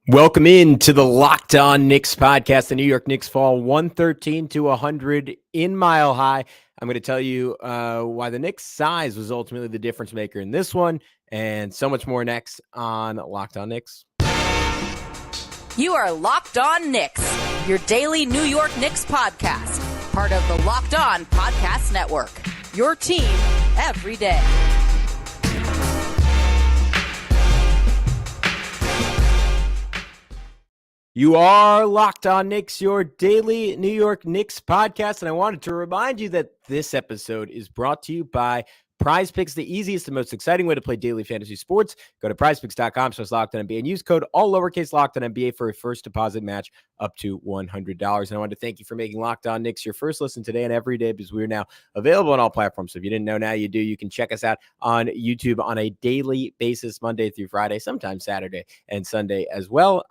Welcome in to the Locked On Knicks podcast. The New York Knicks fall 113-100 in Mile High. I'm going to tell you why the Knicks' size was ultimately the difference maker in this one, and so much more next on Locked On Knicks. You are Locked On Knicks, your daily New York Knicks podcast, part of the Locked On Podcast Network, your team every day. You are Locked On Knicks, your daily New York Knicks podcast, and I wanted to remind you that this episode is brought to you by Prize Picks, the easiest and most exciting way to play daily fantasy sports. Go to prizepicks.com/LockedOnNBA and use code all lowercase LockedOnNBA for a first deposit match up to $100. And I wanted to thank you for making Locked On Knicks your first listen today and every day, because we're now available on all platforms. So if you didn't know, now you do. You can check us out on YouTube on a daily basis, Monday through Friday, sometimes Saturday and Sunday as well.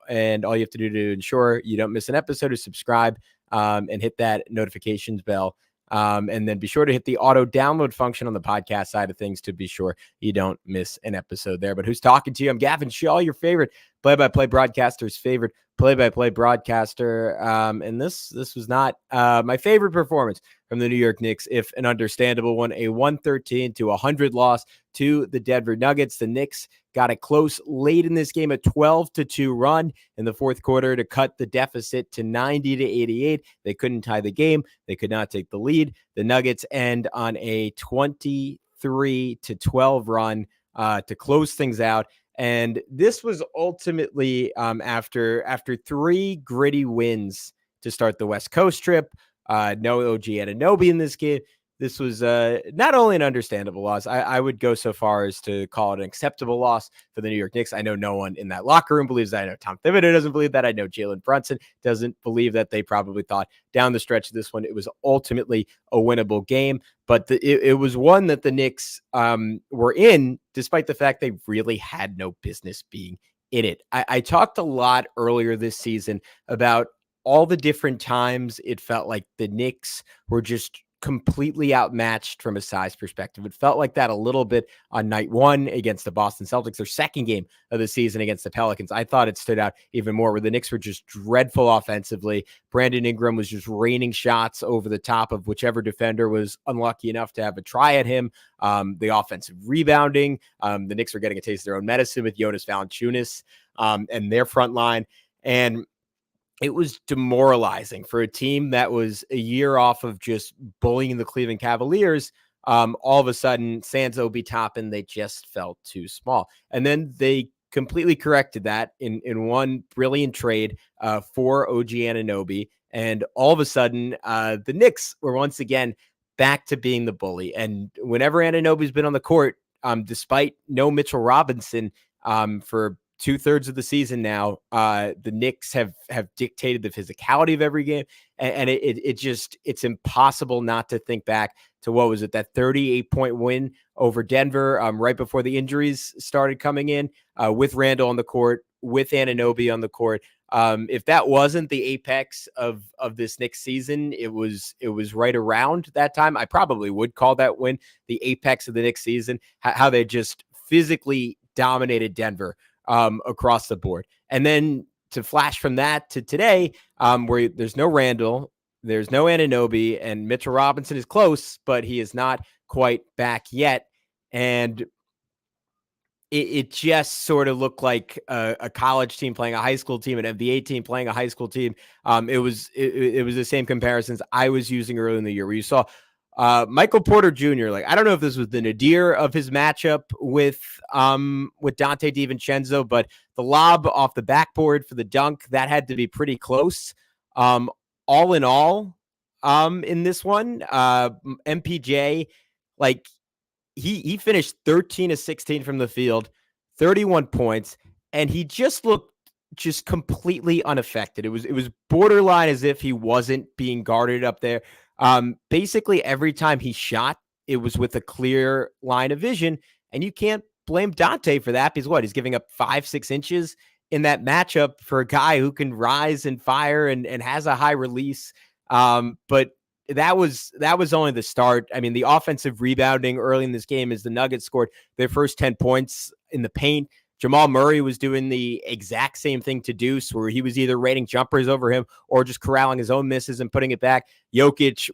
And all you have to do to ensure you don't miss an episode is subscribe and hit that notifications bell. And then be sure to hit the auto download function on the podcast side of things to be sure you don't miss an episode there. But who's talking to you? I'm Gavin Schall, your favorite play-by-play broadcaster's favorite play-by-play broadcaster. And this was not my favorite performance from the New York Knicks, if an understandable one. A 113-100 loss to the Denver Nuggets. The Knicks got it close late in this game, a 12-2 run in the fourth quarter to cut the deficit to 90-88. They couldn't tie the game. They could not take the lead. The Nuggets end on a 23-12 run to close things out. And this was ultimately after three gritty wins to start the West Coast trip. No OG Anunoby in this game. This was not only an understandable loss, I would go so far as to call it an acceptable loss for the New York Knicks. I know no one in that locker room believes that. I know Tom Thibodeau doesn't believe that. I know Jalen Brunson doesn't believe that. They probably thought down the stretch of this one, it was ultimately a winnable game. But it was one that the Knicks were in, despite the fact they really had no business being in it. I talked a lot earlier this season about all the different times it felt like the Knicks were just completely outmatched from a size perspective. It felt like that a little bit on night one against the Boston Celtics, their second game of the season against the Pelicans. I thought it stood out even more, where the Knicks were just dreadful offensively. Brandon Ingram was just raining shots over the top of whichever defender was unlucky enough to have a try at him. The offensive rebounding, the Knicks were getting a taste of their own medicine with Jonas Valanciunas and their front line. And it was demoralizing for a team that was a year off of just bullying the Cleveland Cavaliers. All of a sudden, sans Obi Toppin, they just felt too small. And then they completely corrected that in one brilliant trade for OG Anunoby. And all of a sudden, the Knicks were once again back to being the bully. And whenever Anunoby's been on the court, despite no Mitchell Robinson for 2/3 of the season now, the Knicks have dictated the physicality of every game, and it's impossible not to think back to, what was it, that 38-point win over Denver right before the injuries started coming in, with Randall on the court, with Anunoby on the court. If that wasn't the apex of this Knicks season, it was right around that time. I probably would call that win the apex of the Knicks season, how they just physically dominated Denver across the board. And then to flash from that to today, where there's no Randall, there's no Anunoby, and Mitchell Robinson is close, but he is not quite back yet. And it just sort of looked like a college team playing a high school team, an NBA team playing a high school team. It was the same comparisons I was using earlier in the year, where you saw Michael Porter Jr. Like, I don't know if this was the nadir of his matchup with Dante DiVincenzo, but the lob off the backboard for the dunk, that had to be pretty close. All in all, in this one, MPJ, like, he finished 13 of 16 from the field, 31 points, and he just looked just completely unaffected. It was borderline as if he wasn't being guarded up there. Basically every time he shot, it was with a clear line of vision, and you can't blame Dante for that, because he's giving up 5-6 inches in that matchup for a guy who can rise and fire and has a high release. But that was only the start. I mean, the offensive rebounding early in this game, as the Nuggets scored their first 10 points in the paint, Jamal Murray was doing the exact same thing to Deuce, where he was either raining jumpers over him or just corralling his own misses and putting it back. Jokic,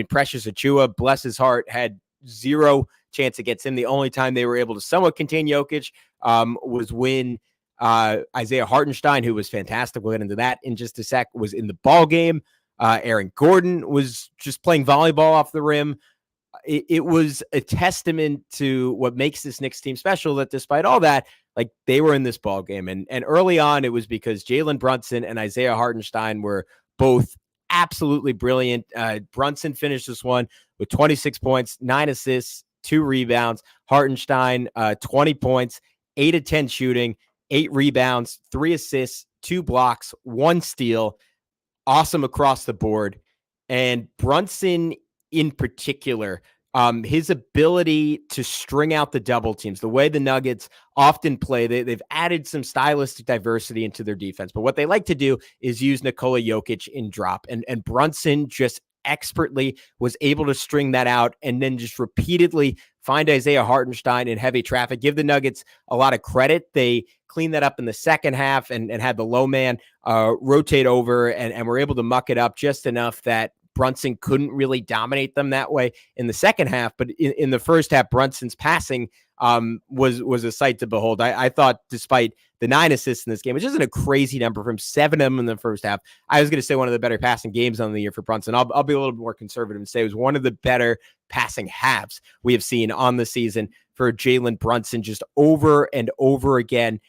Precious Achiuwa, bless his heart, had zero chance against him. The only time they were able to somewhat contain Jokic was when Isaiah Hartenstein, who was fantastic, we'll get into that in just a sec, was in the ball game. Aaron Gordon was just playing volleyball off the rim. It was a testament to what makes this Knicks team special, that despite all that, like, they were in this ball game. And early on, it was because Jalen Brunson and Isaiah Hartenstein were both absolutely brilliant. Brunson finished this one with 26 points, 9 assists, 2 rebounds. Hartenstein, 20 points, 8 of 10 shooting, 8 rebounds, 3 assists, 2 blocks, 1 steal. Awesome across the board. And Brunson in particular, his ability to string out the double teams, the way the Nuggets often play, they've added some stylistic diversity into their defense. But what they like to do is use Nikola Jokic in drop. And Brunson just expertly was able to string that out and then just repeatedly find Isaiah Hartenstein in heavy traffic. Give the Nuggets a lot of credit. They cleaned that up in the second half and had the low man rotate over and were able to muck it up just enough that Brunson couldn't really dominate them that way in the second half. But in the first half, Brunson's passing was a sight to behold. I thought, despite the 9 assists in this game, which isn't a crazy number from 7 of them in the first half, I was going to say one of the better passing games on the year for Brunson. I'll be a little bit more conservative and say it was one of the better passing halves we have seen on the season for Jalen Brunson, just over and over again.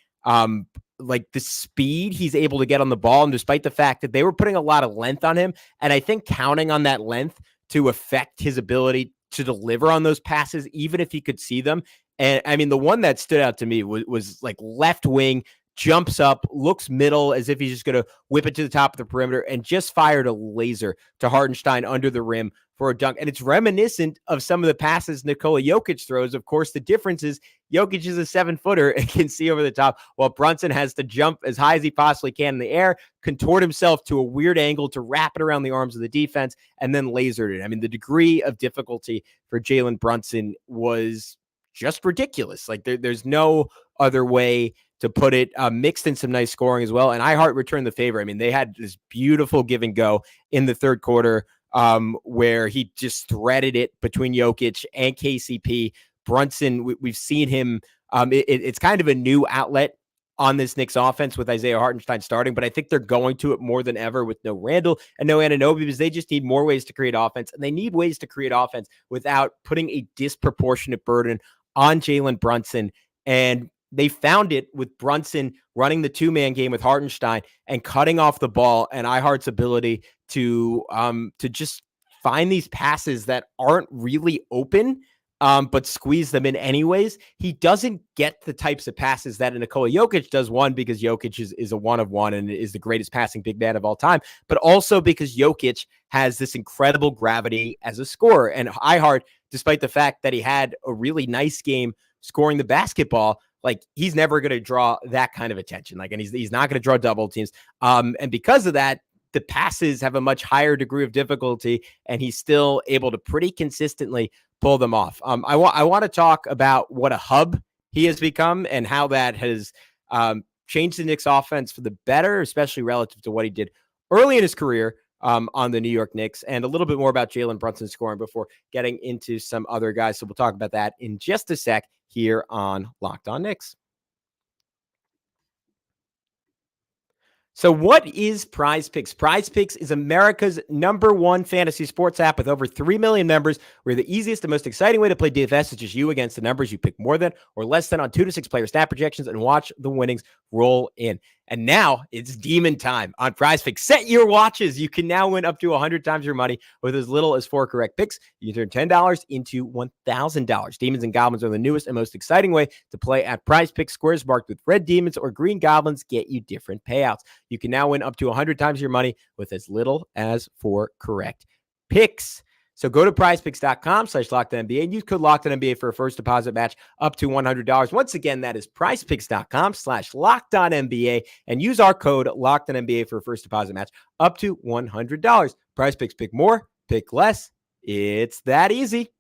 Like the speed he's able to get on the ball, and despite the fact that they were putting a lot of length on him, and I think counting on that length to affect his ability to deliver on those passes, even if he could see them. And I mean, the one that stood out to me was like left wing, jumps up, looks middle as if he's just going to whip it to the top of the perimeter, and just fired a laser to Hartenstein under the rim for a dunk. And it's reminiscent of some of the passes Nikola Jokic throws. Of course, the difference is Jokic is a 7-footer and can see over the top, while Brunson has to jump as high as he possibly can in the air, contort himself to a weird angle to wrap it around the arms of the defense, and then lasered it. I mean, the degree of difficulty for Jalen Brunson was just ridiculous. Like there's no other way to put it. Mixed in some nice scoring as well. And iHeart returned the favor. I mean, they had this beautiful give and go in the third quarter where he just threaded it between Jokic and KCP. Brunson, we've seen him. It's kind of a new outlet on this Knicks offense with Isaiah Hartenstein starting, but I think they're going to it more than ever with no Randall and no Anunoby, because they just need more ways to create offense, and they need ways to create offense without putting a disproportionate burden on Jalen Brunson. And they found it with Brunson running the 2-man game with Hartenstein and cutting off the ball, and iHeart's ability to just find these passes that aren't really open, but squeeze them in anyways. He doesn't get the types of passes that Nikola Jokic does, one, because Jokic is a one-of-one and is the greatest passing big man of all time, but also because Jokic has this incredible gravity as a scorer. And iHeart, despite the fact that he had a really nice game scoring the basketball, like, he's never going to draw that kind of attention. Like, and he's not going to draw double teams. And because of that, the passes have a much higher degree of difficulty, and he's still able to pretty consistently pull them off. I want to talk about what a hub he has become and how that has changed the Knicks offense for the better, especially relative to what he did early in his career on the New York Knicks, and a little bit more about Jalen Brunson scoring before getting into some other guys. So we'll talk about that in just a sec here on Locked On Knicks. So what is Prize Picks? Prize Picks is America's #1 fantasy sports app with over 3 million members. We're the easiest and most exciting way to play DFS is just you against the numbers you pick more than or less than on 2 to 6 player stat projections and watch the winnings roll in. And now it's demon time on Prize Picks. Set your watches. You can now win up to 100 times your money with as little as 4 correct picks. You can turn $10 into $1,000. Demons and Goblins are the newest and most exciting way to play at Prize Picks. Squares marked with red demons or green goblins get you different payouts. You can now win up to 100 times your money with as little as 4 correct picks. So go to prizepicks.com/LockedOnNBA and use code LockedOnNBA for a first deposit match up to $100. Once again, that is prizepicks.com/LockedOnNBA and use our code LockedOnNBA for a first deposit match up to $100. Prize Picks, pick more, pick less. It's that easy.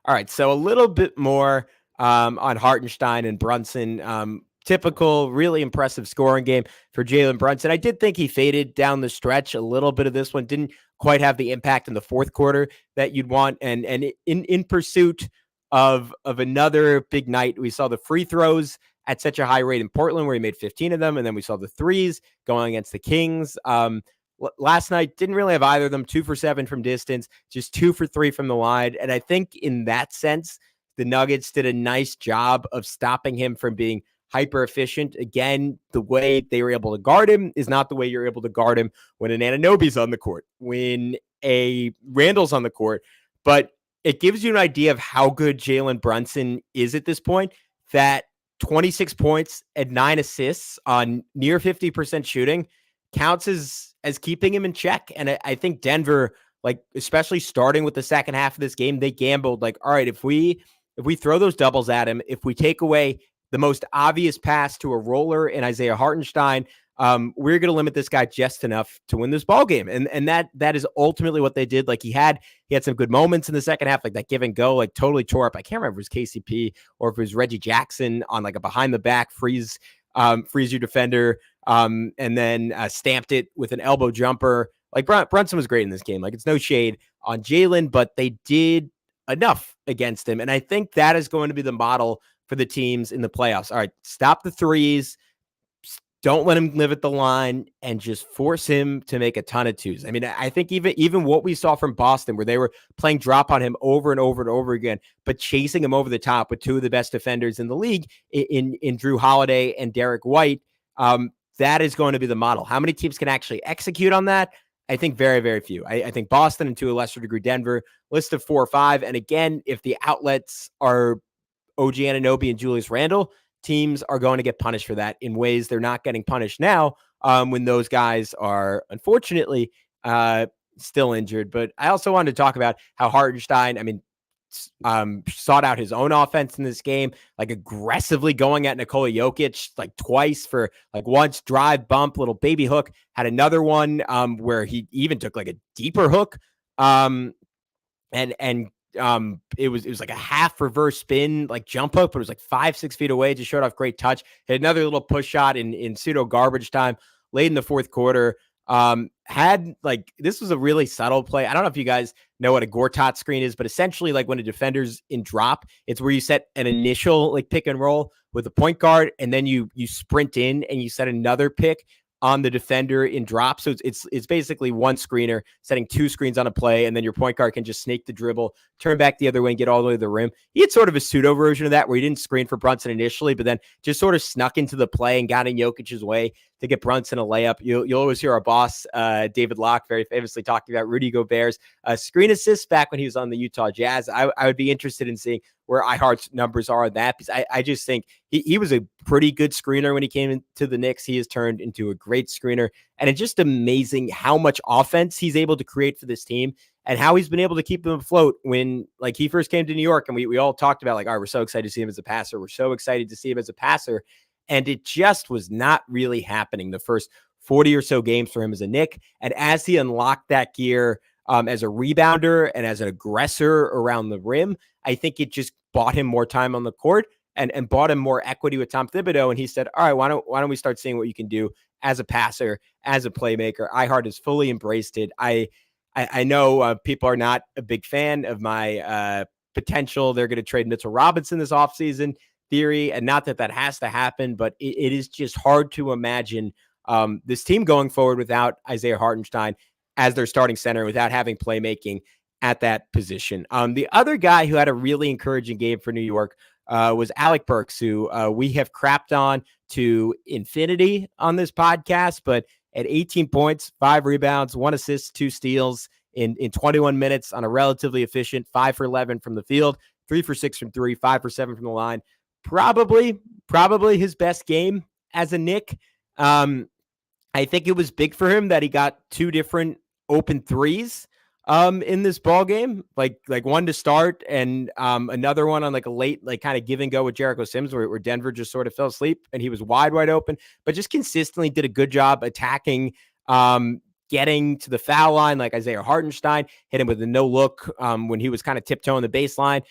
All right, so a little bit more on Hartenstein and Brunson. Typical, really impressive scoring game for Jalen Brunson. I did think he faded down the stretch a little bit of this one. Didn't quite have the impact in the fourth quarter that you'd want. And in pursuit of another big night, we saw the free throws at such a high rate in Portland, where he made 15 of them, and then we saw the threes going against the Kings. Last night, didn't really have either of them. 2 for 7 from distance, just 2 for 3 from the line. And I think in that sense, the Nuggets did a nice job of stopping him from being hyper efficient. Again, the way they were able to guard him is not the way you're able to guard him when an Anunoby's on the court, when a Randall's on the court. But it gives you an idea of how good Jalen Brunson is at this point, that 26 points and 9 assists on near 50% shooting counts as keeping him in check. And I think Denver, like, especially starting with the second half of this game, they gambled like, all right, if we throw those doubles at him, if we take away the most obvious pass to a roller in Isaiah Hartenstein, we're going to limit this guy just enough to win this ball game. And that is ultimately what they did. Like, he had some good moments in the second half, like that give and go, like totally tore up. I can't remember if it was KCP or if it was Reggie Jackson on like a behind the back freeze your defender, and then stamped it with an elbow jumper. Like, Brunson was great in this game. Like, it's no shade on Jalen, but they did enough against him. And I think that is going to be the model for the teams in the playoffs. All right, stop the threes. Don't let him live at the line, and just force him to make a ton of twos. I mean, I think even what we saw from Boston, where they were playing drop on him over and over and over again, but chasing him over the top with two of the best defenders in the league in Drew Holiday and Derek White, that is going to be the model. How many teams can actually execute on that? I think very, very few. I think Boston, and to a lesser degree Denver, list of 4 or 5. And again, if the outlets are OG Anunoby and Julius Randle, teams are going to get punished for that in ways they're not getting punished now, when those guys are unfortunately still injured. But I also wanted to talk about how Hartenstein, I mean, sought out his own offense in this game, like aggressively going at Nikola Jokic like twice for like once drive, bump, little baby hook, had another one where he even took like a deeper hook. It was like a half reverse spin, like jump hook, but it was like 5-6 feet away. Just showed off great touch. Had another little push shot in pseudo garbage time late in the fourth quarter. Had like, this was a really subtle play. I don't know if you guys know what a Gortat screen is, but essentially, like, when a defender's in drop, it's where you set an initial like pick and roll with a point guard, and then you sprint in and you set another pick on the defender in drop. So it's basically one screener setting 2 screens on a play, and then your point guard can just snake the dribble, turn back the other way, and get all the way to the rim. He had sort of a pseudo version of that, where he didn't screen for Brunson initially, but then just sort of snuck into the play and got in Jokic's way to get Brunson a layup. You'll always hear our boss, David Locke, very famously talking about Rudy Gobert's screen assists back when he was on the Utah Jazz. I would be interested in seeing where iHeart's numbers are on that, because I just think he was a pretty good screener when he came into the Knicks. He has turned into a great screener, and it's just amazing how much offense he's able to create for this team, and how he's been able to keep them afloat when, like, he first came to New York, and we all talked about, like, all right, we're so excited to see him as a passer. We're so excited to see him as a passer. And it just was not really happening the first 40 or so games for him as a Knick. And as he unlocked that gear as a rebounder and as an aggressor around the rim, I think it just bought him more time on the court and bought him more equity with Tom Thibodeau. And he said, all right, why don't we start seeing what you can do as a passer, as a playmaker? iHeart has fully embraced it. I know people are not a big fan of my potential they're going to trade Mitchell Robinson this offseason theory, and not that has to happen, but it is just hard to imagine this team going forward without Isaiah Hartenstein as their starting center, without having playmaking at that position. The other guy who had a really encouraging game for New York was Alec Burks, who we have crapped on to infinity on this podcast, but at 18 points, 5 rebounds, 1 assist, 2 steals in 21 minutes on a relatively efficient 5 for 11 from the field, 3 for 6 from 3, 5 for 7 from the line. Probably his best game as a Knick. I think it was big for him that he got 2 different open threes in this ball game, like one to start and another one on like a late, like kind of give and go with Jericho Sims, where Denver just sort of fell asleep and he was wide open, but just consistently did a good job attacking getting to the foul line, like Isaiah Hartenstein hit him with a no look when he was kind of tiptoeing the baseline,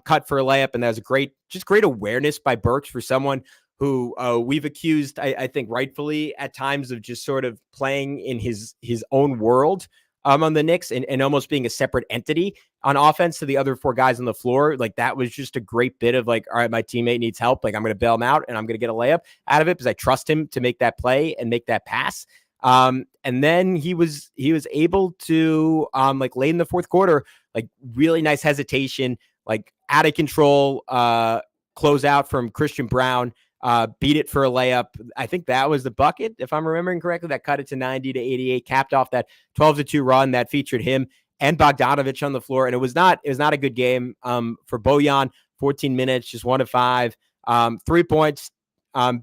cut for a layup. And that was great awareness by Burks for someone who we've accused, I think rightfully at times, of just sort of playing in his own world on the Knicks and almost being a separate entity on offense to the other four guys on the floor. Like, that was just a great bit of like, all right, my teammate needs help. Like, I'm going to bail him out and I'm going to get a layup out of it because I trust him to make that play and make that pass. And then he was able to like late in the fourth quarter, like really nice hesitation, like out of control, close out from Christian Braun, beat it for a layup. I think that was the bucket, if I'm remembering correctly, that cut it to 90-88, capped off that 12-2 run that featured him and Bogdanovich on the floor. And it was not a good game for Bojan. 14 minutes, just 1 of 5, 3 points.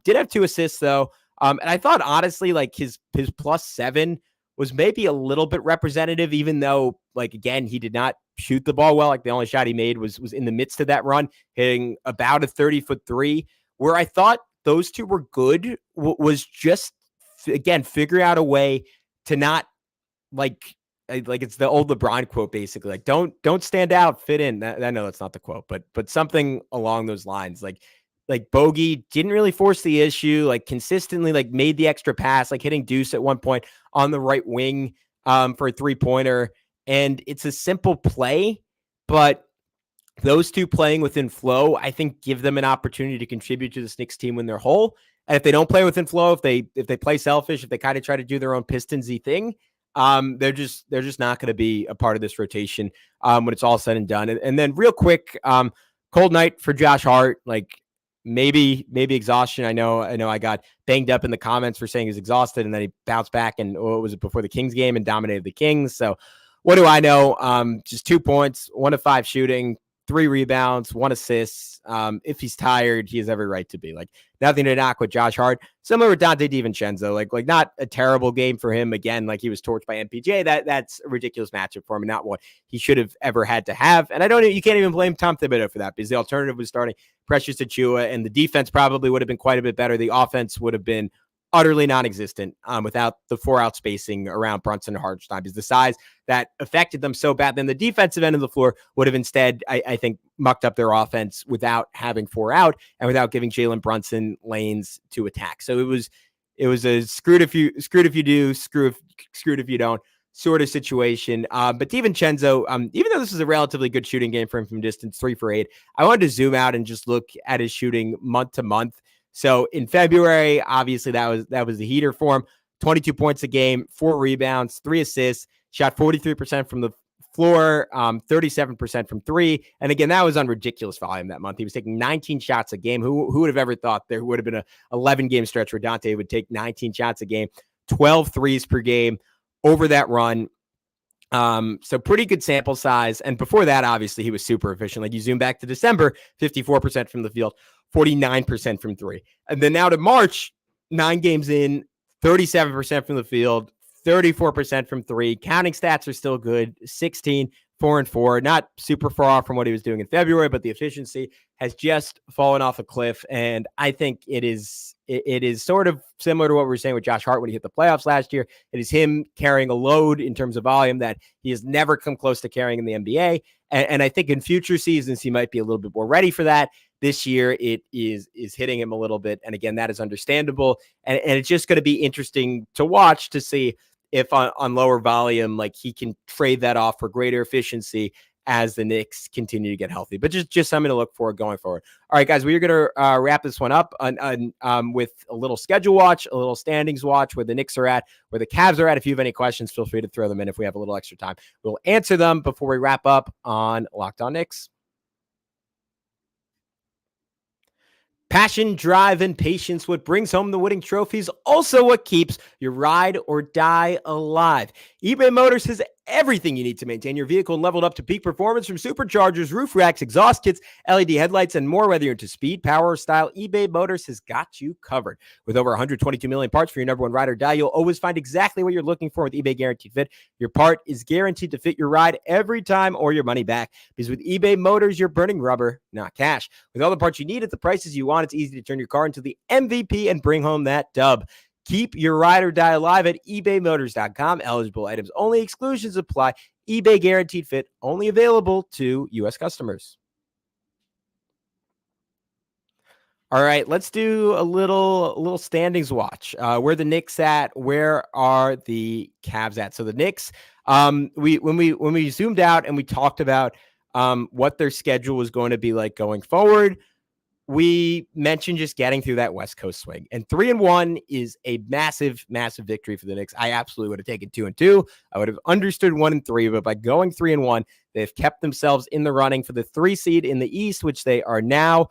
Did have 2 assists though. And I thought honestly, like his +7 was maybe a little bit representative, even though, like, again, he did not shoot the ball well. Like, the only shot he made was in the midst of that run, hitting about a 30-foot three. Where I thought those two were good was just, again, figure out a way to not like it's the old LeBron quote, basically, like don't stand out, fit in. I know that's not the quote, but something along those lines. Like Bogey didn't really force the issue, like consistently like made the extra pass, like hitting Deuce at one point on the right wing for a 3-pointer. And it's a simple play, but those two playing within flow, I think, give them an opportunity to contribute to this Knicks team when they're whole. And if they don't play within flow, if they play selfish, if they kind of try to do their own Pistons-y thing, they're just not going to be a part of this rotation when it's all said and done. And then real quick, cold night for Josh Hart. Like, maybe exhaustion. I know I got banged up in the comments for saying he's exhausted, and then he bounced back and what was it, before the Kings game, and dominated the Kings. So what do I know? Just 2 points, 1 of 5 shooting, 3 rebounds, 1 assist. If he's tired, he has every right to be. Like, nothing to knock with Josh Hart. Similar with Dante DiVincenzo, like not a terrible game for him. Again, like, he was torched by MPJ. That's a ridiculous matchup for him, and not what he should have ever had to have. And you can't even blame Tom Thibodeau for that, because the alternative was starting Precious Achiuwa, and the defense probably would have been quite a bit better. The offense would have been utterly non-existent without the 4-out spacing around Brunson and Hartenstein, because the size that affected them so bad. Then the defensive end of the floor would have instead, I think, mucked up their offense without having 4 out and without giving Jalen Brunson lanes to attack. So it was a screwed if you do, screwed if you don't sort of situation. But DiVincenzo, even though this is a relatively good shooting game for him from distance, 3 for 8, I wanted to zoom out and just look at his shooting month to month. So in February, obviously that was the heater for him. 22 points a game, 4 rebounds, 3 assists, shot 43% from the floor, 37% from 3. And again, that was on ridiculous volume that month. He was taking 19 shots a game. Who would have ever thought there would have been a 11-game stretch where Dante would take 19 shots a game, 12 threes per game over that run. So pretty good sample size. And before that, obviously, he was super efficient. Like, you zoom back to December, 54% from the field, 49% from 3. And then now to March, 9 games in, 37% from the field, 34% from 3. Counting stats are still good. 16, 4 and 4. Not super far off from what he was doing in February, but the efficiency has just fallen off a cliff. And I think it is sort of similar to what we were saying with Josh Hart when he hit the playoffs last year. It is him carrying a load in terms of volume that he has never come close to carrying in the NBA. And I think in future seasons, he might be a little bit more ready for that. This year, it is hitting him a little bit. And again, that is understandable. And it's just going to be interesting to watch to see if on lower volume, like, he can trade that off for greater efficiency as the Knicks continue to get healthy. But just something to look for going forward. All right, guys, we're going to wrap this one up with a little schedule watch, a little standings watch, where the Knicks are at, where the Cavs are at. If you have any questions, feel free to throw them in. If we have a little extra time, we'll answer them before we wrap up on Locked On Knicks. Passion, drive, and patience, what brings home the winning trophies, also what keeps your ride or die alive. eBay Motors has everything you need to maintain your vehicle and leveled up to peak performance, from superchargers, roof racks, exhaust kits, LED headlights, and more. Whether you're into speed, power, or style, eBay Motors has got you covered. With over 122 million parts for your number one ride or die, you'll always find exactly what you're looking for with eBay Guaranteed Fit. Your part is guaranteed to fit your ride every time, or your money back. Because with eBay Motors, you're burning rubber, not cash. With all the parts you need at the prices you want, it's easy to turn your car into the MVP and bring home that dub. Keep your ride or die alive at ebaymotors.com. Eligible items only. Exclusions apply. eBay guaranteed fit. Only available to U.S. customers. All right, let's do a little standings watch. Where the Knicks at? Where are the Cavs at? So the Knicks, when we zoomed out and we talked about what their schedule was going to be like going forward, we mentioned just getting through that West Coast swing. And 3-1 is a massive, massive victory for the Knicks. I absolutely would have taken 2-2. I would have understood 1-3, but by going 3-1, they've kept themselves in the running for the 3 seed in the East, which they are now.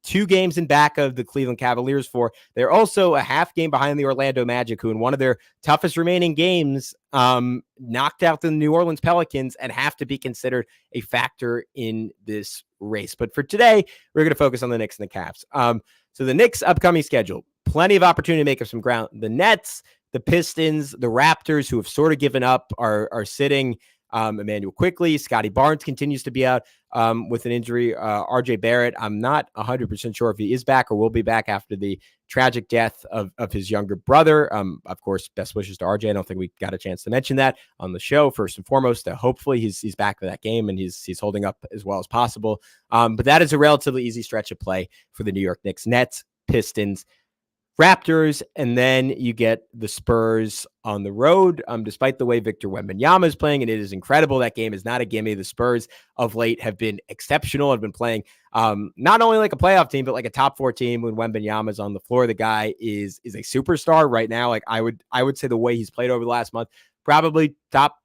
2 games in back of the Cleveland Cavaliers for. They're also a half game behind the Orlando Magic, who in one of their toughest remaining games knocked out the New Orleans Pelicans and have to be considered a factor in this race. But for today, we're going to focus on the Knicks and the Cavs. So the Knicks' upcoming schedule, plenty of opportunity to make up some ground. The Nets, the Pistons, the Raptors, who have sort of given up, are sitting. Emmanuel Quickly, Scotty Barnes continues to be out with an injury. RJ Barrett, I'm not 100% sure if he is back or will be back after the tragic death of his younger brother. Of course, best wishes to RJ. I don't think we got a chance to mention that on the show. First and foremost, hopefully he's back for that game and he's holding up as well as possible. But that is a relatively easy stretch of play for the New York Knicks. Nets, Pistons, Raptors, and then you get the Spurs on the road. Despite the way Victor Wembanyama is playing, and it is incredible. That game is not a gimme. The Spurs of late have been exceptional. Have been playing not only like a playoff team, but like a top 4 team when Wembanyama is on the floor. The guy is a superstar right now. Like I would say the way he's played over the last month, probably top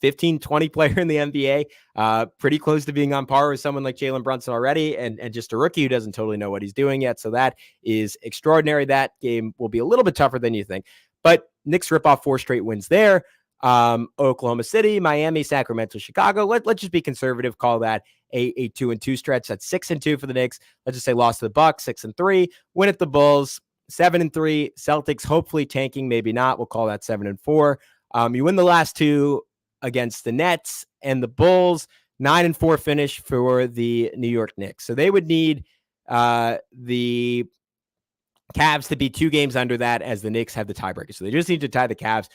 15, 20 player in the NBA, pretty close to being on par with someone like Jalen Brunson already, and just a rookie who doesn't totally know what he's doing yet. So that is extraordinary. That game will be a little bit tougher than you think, but Knicks rip off 4 straight wins there. Oklahoma City, Miami, Sacramento, Chicago. Let's just be conservative. Call that a 2-2 stretch. That's 6-2 for the Knicks. Let's just say lost to the Bucks, 6-3, win at the Bulls, 7-3, Celtics, hopefully tanking, maybe not. We'll call that 7-4. You win the last 2 against the Nets and the Bulls, 9-4 finish for the New York Knicks. So they would need the Cavs to be 2 games under that, as the Knicks have the tiebreaker. So they just need to tie the Cavs.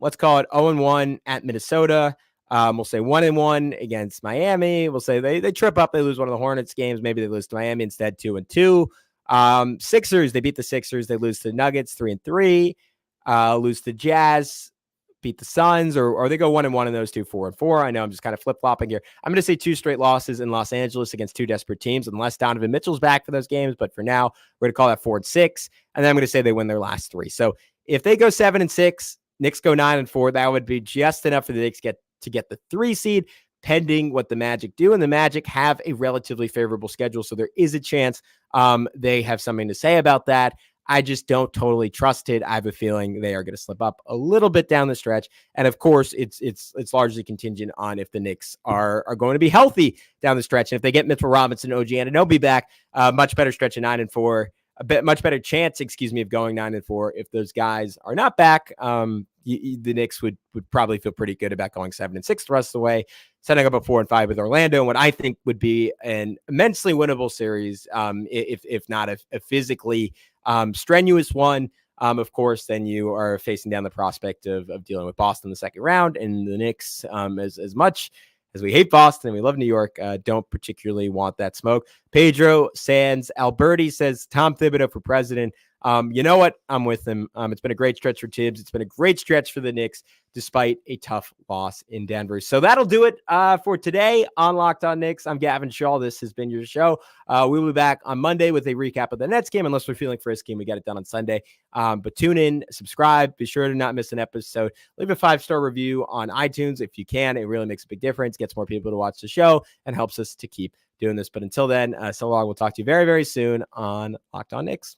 Let's call it 0-1 at Minnesota. We'll say 1-1 against Miami. We'll say they trip up. They lose one of the Hornets games. Maybe they lose to Miami instead, 2-2. Sixers, they beat the Sixers. They lose to the Nuggets, 3-3. Lose to Jazz, beat the Suns, or they go 1-1 in those 2, 4-4. I know I'm just kind of flip-flopping here. I'm going to say 2 straight losses in Los Angeles against 2 desperate teams, unless Donovan Mitchell's back for those games. But for now, we're going to call that 4-6. And then I'm going to say they win their last 3. So if they go 7-6, Knicks go 9-4, that would be just enough for the Knicks to get the 3 seed, pending what the Magic do. And the Magic have a relatively favorable schedule, so there is a chance they have something to say about that. I just don't totally trust it. I have a feeling they are going to slip up a little bit down the stretch. And of course, it's largely contingent on if the Knicks are going to be healthy down the stretch. And if they get Mitchell Robinson, OG Anunoby back, much better stretch of 9-4, much better chance, of going 9-4. If those guys are not back, the Knicks would probably feel pretty good about going 7-6 the rest of the way, setting up a 4-5 with Orlando, and what I think would be an immensely winnable series, if not a physically strenuous one. Of course, then you are facing down the prospect of dealing with Boston in the second round, and the Knicks, as much as we hate Boston and we love New York, don't particularly want that smoke. Pedro Sands Alberti says Tom Thibodeau for president. You know what? I'm with him. It's been a great stretch for Tibbs. It's been a great stretch for the Knicks, despite a tough loss in Denver. So that'll do it for today on Locked On Knicks. I'm Gavin Schall. This has been your show. We will be back on Monday with a recap of the Nets game, unless we're feeling frisky and we got it done on Sunday. But tune in, subscribe, be sure to not miss an episode. Leave a 5-star review on iTunes if you can. It really makes a big difference, gets more people to watch the show, and helps us to keep doing this. But until then, so long. We'll talk to you very, very soon on Locked On Knicks.